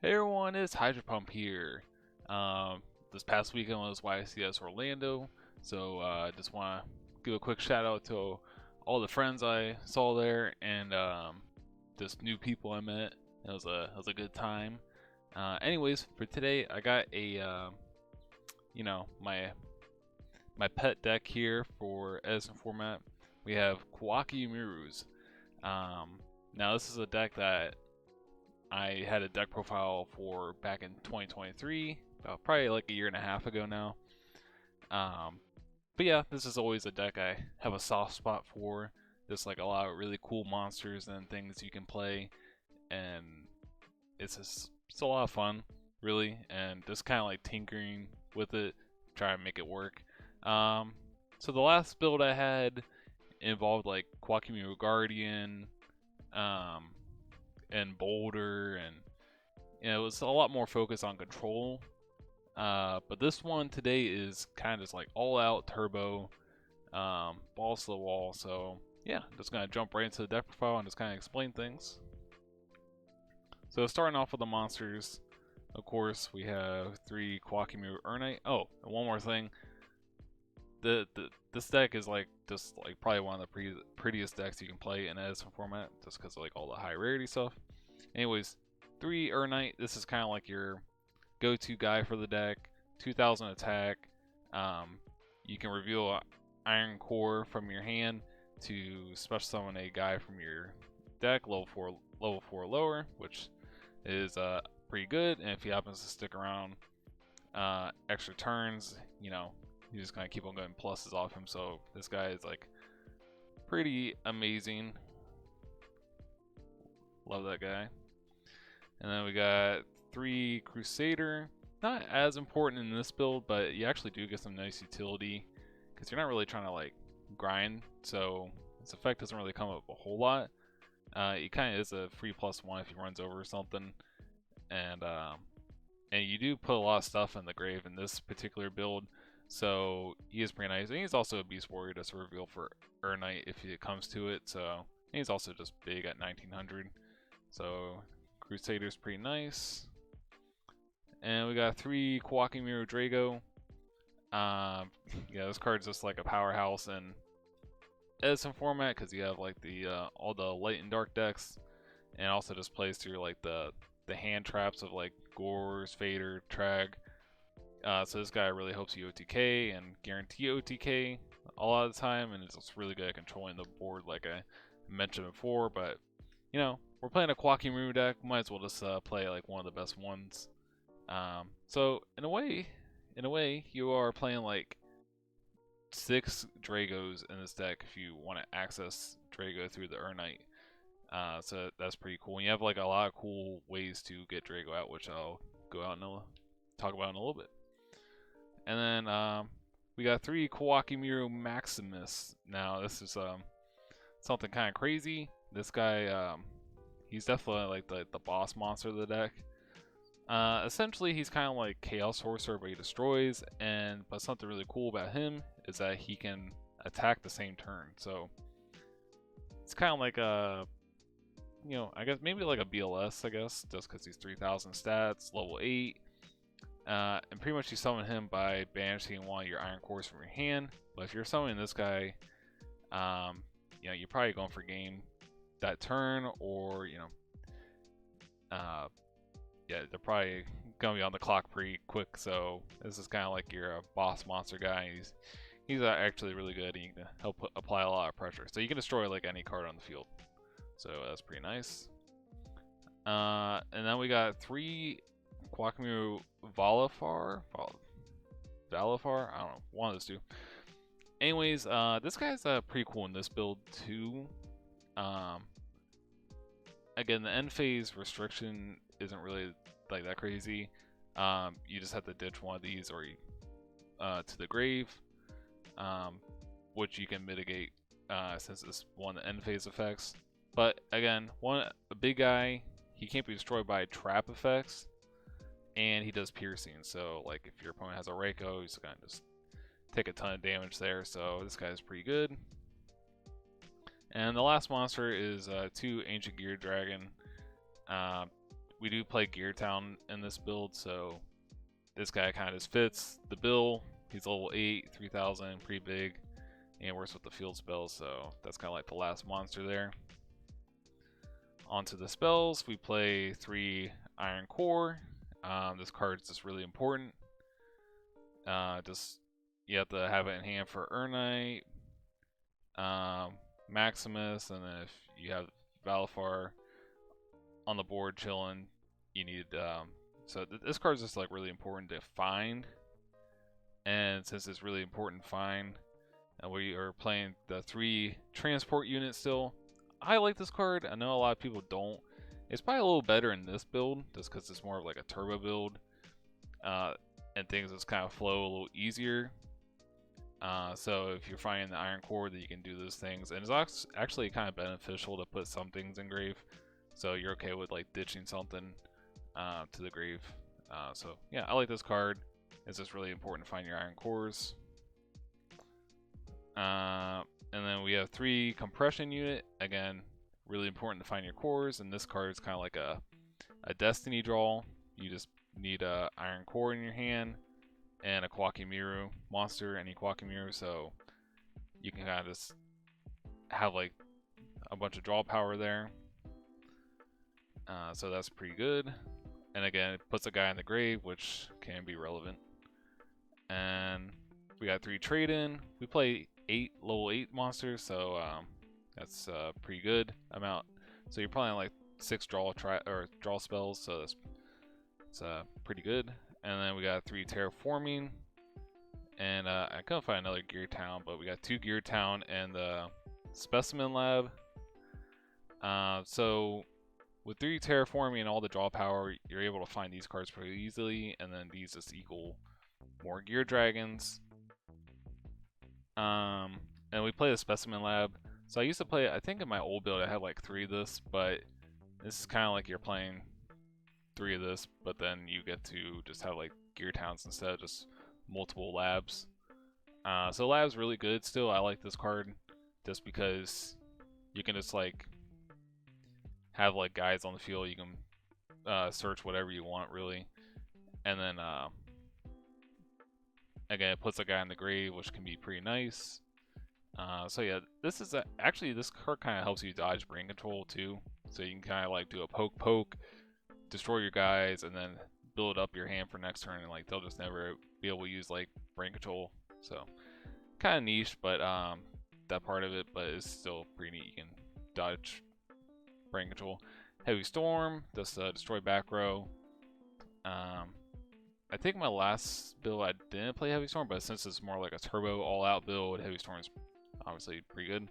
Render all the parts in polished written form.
Hey everyone, it's Hydro Pump here. This past weekend was YCS Orlando, so just want to give a quick shout out to all the friends I saw there and just new people I met. It was a good time. Anyways, for today I got a my pet deck here for Edison format. We have Koa'ki Meiru's. Now this is a deck that I had a deck profile for back in 2023, probably like a year and a half ago now. But yeah, this is always a deck I have a soft spot for. There's like a lot of really cool monsters and things you can play, and it's a lot of fun, really, and just kind of like tinkering with it, try to make it work. So the last build I had involved like Koa'ki Meiru Guardian, um, and Boulder, and it was a lot more focused on control. But this one today is kind of just like all out turbo, balls to the wall. So yeah, just gonna jump right into the deck profile and just kind of explain things. So starting off with the monsters, of course we have 3 Koa'ki Meiru Urnite. Oh, and one more thing. This deck is like just like probably one of the prettiest decks you can play in Edison format, just because of like all the high rarity stuff. Anyways, 3 Urnite. This is kind of like your go-to guy for the deck. 2000 attack. You can reveal an Iron Core from your hand to special summon a guy from your deck, level 4 lower, which is pretty good. And if he happens to stick around extra turns, you just kind of keep on getting pluses off him. So this guy is like pretty amazing. Love that guy. And then we got 3 Crusader. Not as important in this build, but you actually do get some nice utility because you're not really trying to like grind, so this effect doesn't really come up a whole lot. It kind of is a free +1 if he runs over something, and you do put a lot of stuff in the grave in this particular build, so he is pretty nice. And he's also a Beast Warrior that's a reveal for Urnite if it comes to it. So he's also just big at 1900. So Crusader's pretty nice. And we got 3 Koa'ki Meiru Drago. Yeah, this card's just like a powerhouse in Edison format because you have like the all the light and dark decks, and also just plays through like the hand traps of like Gores, Fader, Trag. So this guy really helps you OTK and guarantee OTK a lot of the time, and it's just really good at controlling the board, like I mentioned before. But we're playing a Koa'ki Meiru deck, might as well just play like one of the best ones. So in a way, you are playing like 6 Dragos in this deck if you want to access Drago through the Urnite. So that's pretty cool. And you have like a lot of cool ways to get Drago out, which I'll go out and talk about in a little bit. And then we got 3 Koa'ki Meiru Maximus. Now this is something kind of crazy. This guy, he's definitely like the boss monster of the deck. Essentially, he's kind of like Chaos Sorcerer, but he destroys. But something really cool about him is that he can attack the same turn. So it's kind of like a, I guess maybe like a BLS, I guess, just because he's 3000 stats, level 8. And pretty much you summon him by banishing one of your Iron Cores from your hand. But if you're summoning this guy, you're probably going for game that turn, or yeah, they're probably gonna be on the clock pretty quick. So this is kind of like your boss monster guy. He's actually really good, and you can help apply a lot of pressure. So you can destroy like any card on the field. So that's pretty nice. And then we got 3 Koa'ki Meiru Valafar. I don't know, one of those two. Anyways, this guy's pretty cool in this build too. Again, the end phase restriction isn't really like that crazy. You just have to ditch one of these or to the grave, which you can mitigate since it's one of the end phase effects. But again, a big guy, he can't be destroyed by trap effects, and he does piercing. So like if your opponent has a Reiko, he's gonna just take a ton of damage there. So this guy's pretty good. And the last monster is 2 Ancient Gear Dragon. we do play Gear Town in this build, so this guy kind of just fits the bill. He's level 8, 3000, pretty big, and works with the field spells, so that's kind of like the last monster there. Onto the spells, we play 3 Iron Core. This card is just really important. Just you have to have it in hand for Urnite, Maximus, and then if you have Valifar on the board chilling, you need so this card is just like really important to find, and since it's really important to find, and we are playing the 3 transport units still. I like this card. I know a lot of people don't. It's probably a little better in this build just because it's more of like a turbo build, and things just kind of flow a little easier. So if you're finding the Iron Core, that you can do those things, and it's actually kind of beneficial to put some things in grave, so you're okay with like ditching something to the grave. So yeah, I like this card. It's just really important to find your Iron Cores. And then we have 3 compression unit. Again, really important to find your cores, and this card is kind of like a destiny draw. You just need a Iron Core in your hand and a Koa'ki Meiru monster, any Koa'ki Meiru, so you can kind of just have like a bunch of draw power there. So that's pretty good. And again, it puts a guy in the grave, which can be relevant. And we got 3 trade-in. We play 8 level 8 monsters, so that's a pretty good amount. So you're playing like 6 draw spells, so it's pretty good. And then we got 3 terraforming, and I couldn't find another Gear Town, but we got 2 Gear Town and the Specimen Lab. So with 3 terraforming and all the draw power, you're able to find these cards pretty easily, and then these just equal more Gear Dragons. And we play the Specimen Lab. So I used to play, I think in my old build I had like 3 of this, but this is kind of like you're playing 3 of this, but then you get to just have like Gear Towns instead of just multiple labs. So lab's really good still. I like this card just because you can just like have like guys on the field. You can search whatever you want really, and then again, it puts a guy in the grave, which can be pretty nice. So yeah, this is actually this card kind of helps you dodge brain control too. So you can kind of like do a poke, destroy your guys, and then build up your hand for next turn, and like they'll just never be able to use like brain control. So kind of niche, but that part of it, but it's still pretty neat. You can dodge brain control. Heavy Storm, just destroy back row. I think my last build I didn't play Heavy Storm, but since it's more like a turbo all-out build, Heavy Storm is obviously pretty good.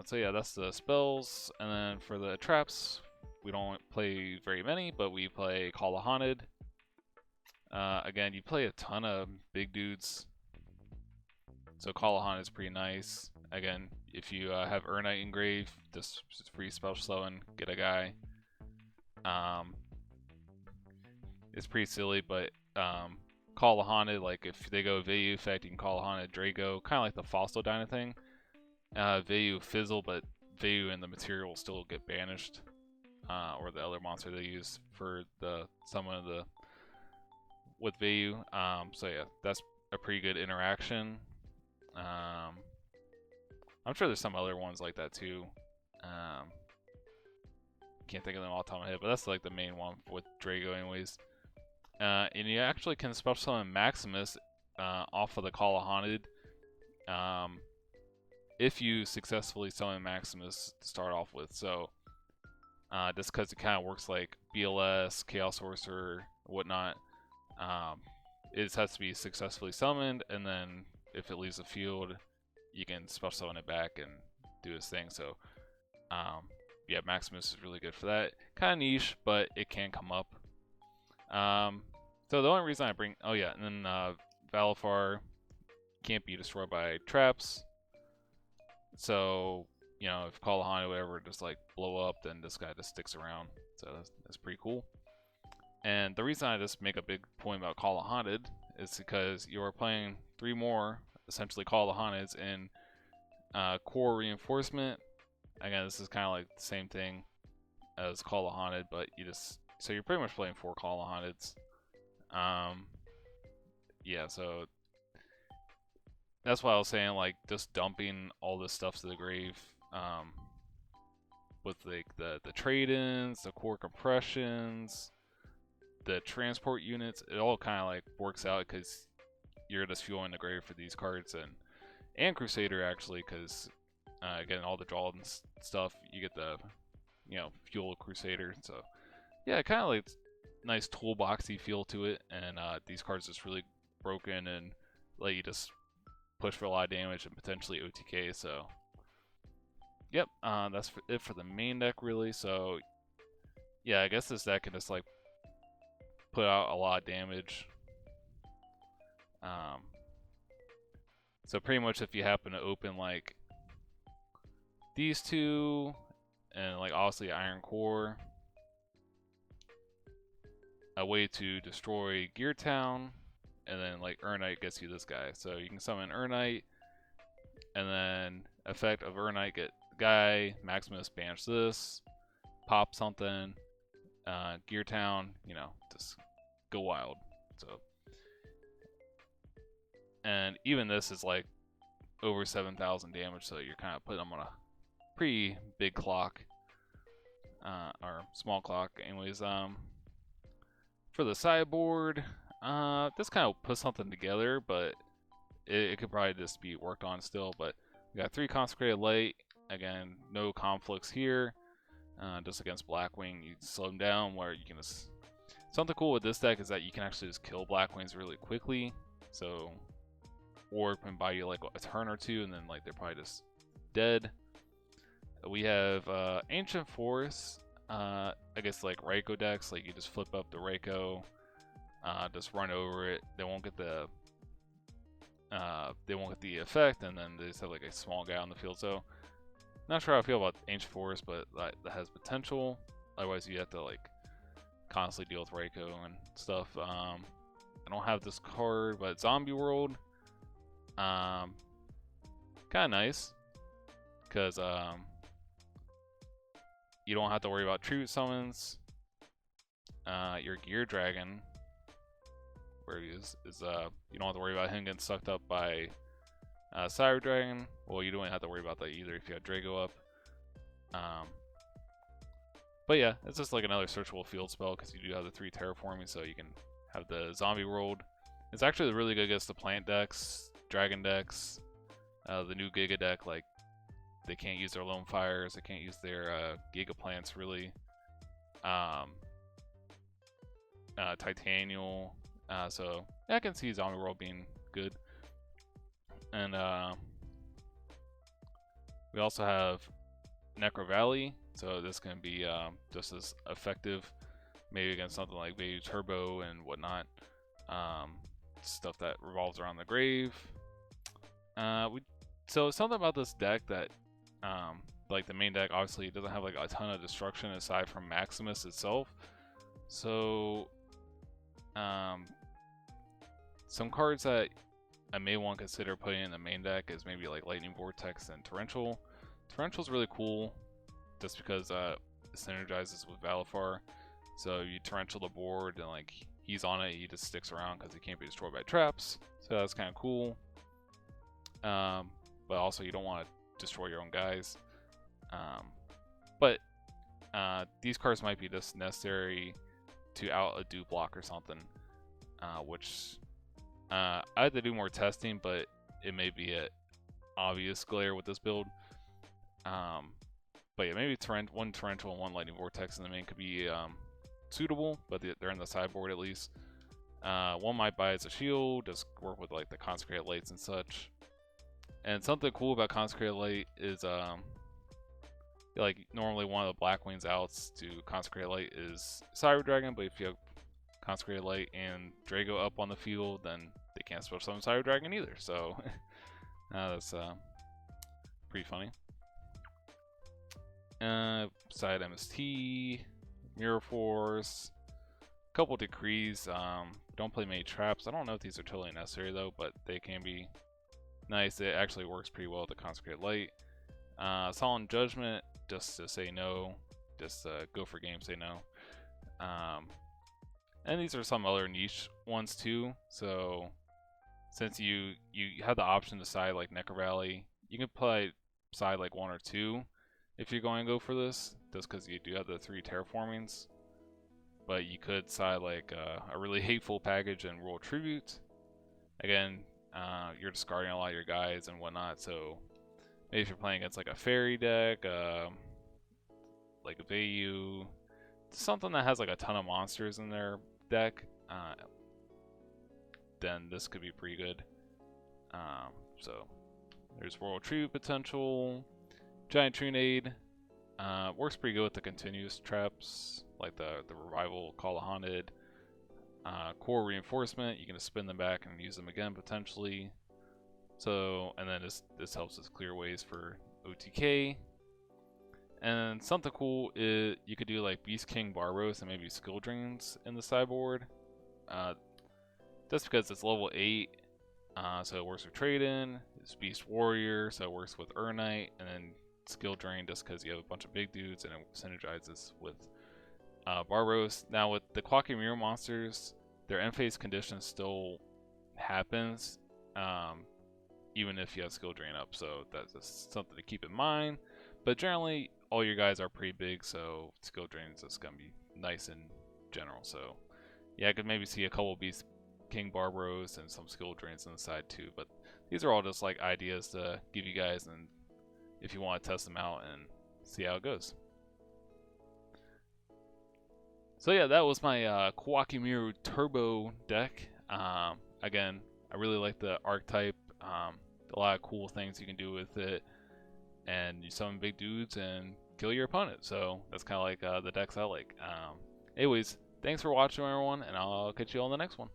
So yeah, that's the spells, and then for the traps, we don't play very many, but we play Call the Haunted. Again, you play a ton of big dudes, so Call the Haunted is pretty nice. Again, if you have Urnite engrave, just free spell slowing, get a guy. It's pretty silly, but Call the Haunted, like if they go Vayu effect, you can Call the Haunted Draco, kind of like the Fossil Dyna thing. Vayu Fizzle, but Vayu and the material will still get banished, or the other monster they use for the summon of the with Vayu. So yeah, that's a pretty good interaction. I'm sure there's some other ones like that too. Can't think of them all the top of my head, but that's like the main one with Drago anyways. And you actually can special summon Maximus off of the Call of Haunted if you successfully summon Maximus to start off with. So just because it kind of works like BLS, Chaos Sorcerer, whatnot, it just has to be successfully summoned, and then if it leaves the field, you can special summon it back and do its thing. So yeah, Maximus is really good for that. Kind of niche, but it can come up. So the only reason I bring, oh yeah, and then Valifar can't be destroyed by traps. So, you know, if Call of Haunted or whatever just like blow up, then this guy just sticks around. So that's pretty cool. And the reason I just make a big point about Call of Haunted is because you are playing 3 more, essentially Call of Haunteds in core reinforcement. Again, this is kind of like the same thing. as Call of Haunted, but so you're pretty much playing 4 Call of Haunteds. Yeah, so that's why I was saying, like, just dumping all this stuff to the grave, with like the trade-ins, the core compressions, the transport units. It all kind of like works out because you're just fueling the grave for these cards, and Crusader actually, because getting all the draw and stuff, you get the fuel Crusader. So yeah, kind of like nice toolboxy feel to it, and these cards just really broken and let you just push for a lot of damage and potentially OTK. So yep, that's it for the main deck really. So yeah, I guess this deck can just like put out a lot of damage. So pretty much if you happen to open like these two and like obviously Iron Core, a way to destroy Gear Town, and then like Urnite gets you this guy. So you can summon Urnite, and then effect of Urnite get guy, Maximus banish this, pop something, Gear Town, just go wild. So, and even this is like over 7,000 damage, so you're kind of putting them on a pretty big clock, or small clock. Anyways, for the sideboard, this kind of puts something together, but it could probably just be worked on still. But we got 3 Consecrated Light. Again, no conflicts here. Just against Blackwing, you slow them down where you can just... Something cool with this deck is that you can actually just kill Blackwings really quickly. So, or it can buy you like a turn or two, and then like they're probably just dead. We have Ancient Forest. I guess like Raikou decks, like you just flip up the Raikou, just run over it. They won't get the effect, and then they just have like a small guy on the field. So not sure how I feel about Ancient Forest, but that has potential. Otherwise, you have to like constantly deal with Raikou and stuff. I don't have this card, but Zombie World, kind of nice, because you don't have to worry about tribute summons. Your Gear Dragon, where he is you don't have to worry about him getting sucked up by Cyber Dragon. Well, you don't have to worry about that either if you have Drago up. But yeah, it's just like another searchable field spell because you do have the 3 terraforming, so you can have the Zombie World. It's actually really good against the plant decks, dragon decks, the new Giga deck. Like, they can't use their Lone Fires, they can't use their Giga Plants really. Titanial. So yeah, I can see Zombie World being good. And we also have Necro Valley, so this can be just as effective, maybe against something like Baby Turbo and whatnot. Stuff that revolves around the grave. So something about this deck that, like the main deck, obviously it doesn't have like a ton of destruction aside from Maximus itself. So, some cards that I may want to consider putting in the main deck is maybe like Lightning Vortex and Torrential. Torrential's really cool, just because it synergizes with Valifar. So you Torrential the board, and like he's on it, he just sticks around because he can't be destroyed by traps. So that's kind of cool. But also you don't want to destroy your own guys. But these cards might be just necessary to out a do block or something, which I had to do more testing, but it may be an obvious glare with this build. But yeah, maybe one Torrential and one Lightning Vortex in the main could be suitable, but they're in the sideboard at least. One might buy as a shield, just work with like the Consecrated Lights and such. And something cool about Consecrated Light is like normally one of the Blackwing's outs to Consecrated Light is Cyber Dragon, but if you have Consecrated Light and Drago up on the field, then they can't special summon Cyber Dragon either. So that's pretty funny. Side MST, Mirror Force, couple decrees. Don't play many traps. I don't know if these are totally necessary though, but they can be nice. It actually works pretty well with the Consecrated Light. Solemn Judgment, just to say no. just go for game, say no. And these are some other niche ones too. So since you have the option to side like Necker Valley, you can play side like 1 or 2 if you're going to go for this, just because you do have the 3 terraformings. But you could side like a really hateful package and roll tribute. Again, you're discarding a lot of your guys and whatnot, so maybe if you're playing against like a fairy deck, like a Vayu, something that has like a ton of monsters in their deck, then this could be pretty good. So there's Royal Tribute potential, Giant Trunade, works pretty good with the continuous traps, like the Revival, Call of Haunted, Core Reinforcement. You can just spin them back and use them again potentially. So, and then this helps us clear ways for OTK. And something cool is you could do like Beast King Barbaros and maybe Skill Drains in the sideboard. Just because it's level 8, so it works with Trade-In. It's Beast Warrior, so it works with Urnite, and then Skill Drain just because you have a bunch of big dudes and it synergizes with Barbaros. Now with the Koa'ki Meiru monsters, their end phase condition still happens, even if you have Skill Drain up, so that's just something to keep in mind. But generally, all your guys are pretty big, so Skill Drain is just going to be nice in general. So yeah, I could maybe see a couple Beast King Barbaros and some Skill Drains on the side too, but these are all just like ideas to give you guys, and if you want to test them out and see how it goes. So yeah, that was my Koa'ki Meiru Turbo deck. Again, I really like the archetype. A lot of cool things you can do with it, and you summon big dudes and kill your opponent. So that's kind of like the decks I like. Anyways, thanks for watching everyone, and I'll catch you on the next one.